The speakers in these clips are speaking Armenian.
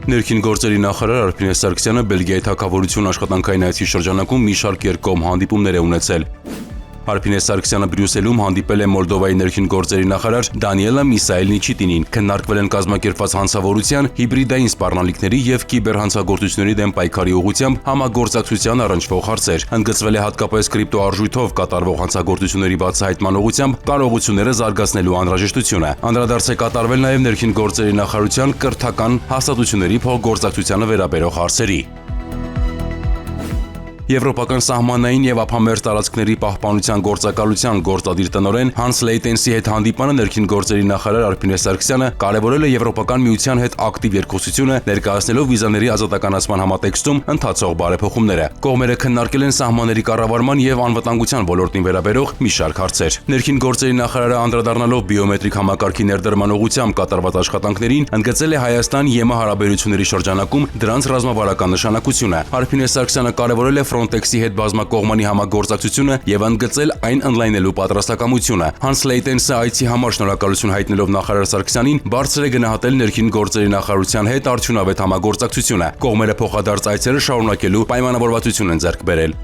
Ներքին գործերի նախարար Արփինե Սարգսյանը Բելգիայի թագավորություն աշխատանքային այցի շրջանակում մի շարք երկկողմ հանդիպումներ է ունեցել։ Արփինե Սարգսյանը Բրյուսելում հանդիպել է Մոլդովայի ներքին գործերի նախարար Դանիելա Միսայել-Նիչիտինին։ Քննարկվել են կազմակերպված հանցավորության, հիբրիդային սպառնալիքների եւ կիբերհանցագործությունների դեմ պայքարի ուղղությամբ համագործակցության առնչվող հարցեր։ Ընդգծվել է հատկապես կրիպտոարժույթով կատարվող հանցագործությունների բացահայտման ուղղությամբ կարողությունները զարգացնելու անհրաժեշտությունը։ Անդրադարձ է կատարվել նաեւ ներքին գործերի նախարարության կրթական հաստատությունների փոխգործակցությանը վերաբերող հարցերի։ Եվրոպական սահմանային եւ ափամերձ տարածքների պահպանության գործակալության գործադիր տնօրեն Հանս Լեյտենսի հետ հանդիպանը ներքին գործերի նախարար Արփինե Սարգսյանը կարևորել է Եվրոպական միության հետ ակտիվ երկխոսությունը, ներկայացնելով վիզաների ազատականացման համատեքստում ընթացող բարեփոխումները։ Կողմերը քննարկել են սահմանների կառավարման եւ անվտանգության ոլորտին վերաբերող մի շարք հարցեր։ Ներքին գործերի նախարարը անդրադառնալով բիոմետրիկ համակարգի ներդրման ուղղությամբ կատարված աշխատանքներին, ընդգծել է Հայաստան-ԵՄ հարաբերությունների շրջանակում դրանց ռազմավարական նշանակությունը։ Արփինե Սարգսյանը կարևորել է Ֆրոնտեքսի հետ բազմակողմանի համագործակցությունը եւ ընդգծել այն ընդլայնելու պատրաստակամությունը։ Հանս Լեյտենսը այցի համար շնորհակալություն հայտնելով նախարար Սարգսյանին բարձր է գնահատել ներքին գործերի նախարարության հետ արդյունավետ համագործակցությունը։ Կողմերը փոխադարձ այցերը շարունակելու պայմանավորվածություն են ձեռք բերել։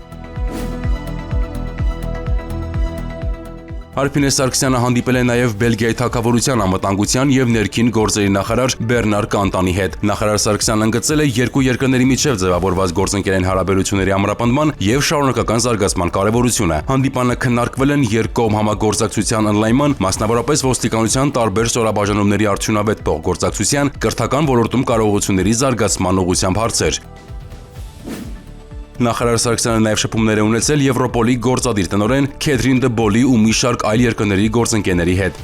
Արփինե Սարգսյանը հանդիպել է նաև Բելգիայի թագավորության անվտանգության եւ ներքին գործերի նախարար Բերնար Կանտանի հետ։ Նախարար Սարգսյանն ընդգծել է երկու երկրների միջև ձևավորված գործընկերային հարաբերությունների ամրապնդման եւ շարունակական զարգացման կարեւորությունը։ Հանդիպանը քննարկվել են երկկողմ համագործակցության ընդլայնման, մասնավորապես ոստիկանության տարբեր ստորաբաժանումների արդյունավետ փոխգործակցության, կրթական ոլորտում կարողությունների զարգացման ուղղությամբ հարցեր։ Նախարար Սարգսյանը նաև շփումներ է ունեցել Եվրոպոլի գործադիր տնօրեն Քեթրին Դը Բոլի ու մի շարք այլ երկրների գործընկերների հետ։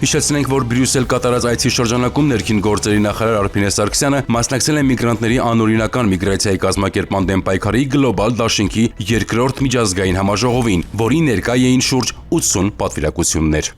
Հիշեցնենք, որ Բրյուսել կատարած այցի շրջանակում ներքին գործերի նախարար Արփինե Սարգսյանը մասնակցել է միգրանտների անօրինական միգրացիայի կազմակերպման դեմ պայքարի գլոբալ դաշինքի երկրորդ միջազգային համաժողովին, որին ներկա էին շուրջ 80 պատվիրակություններ։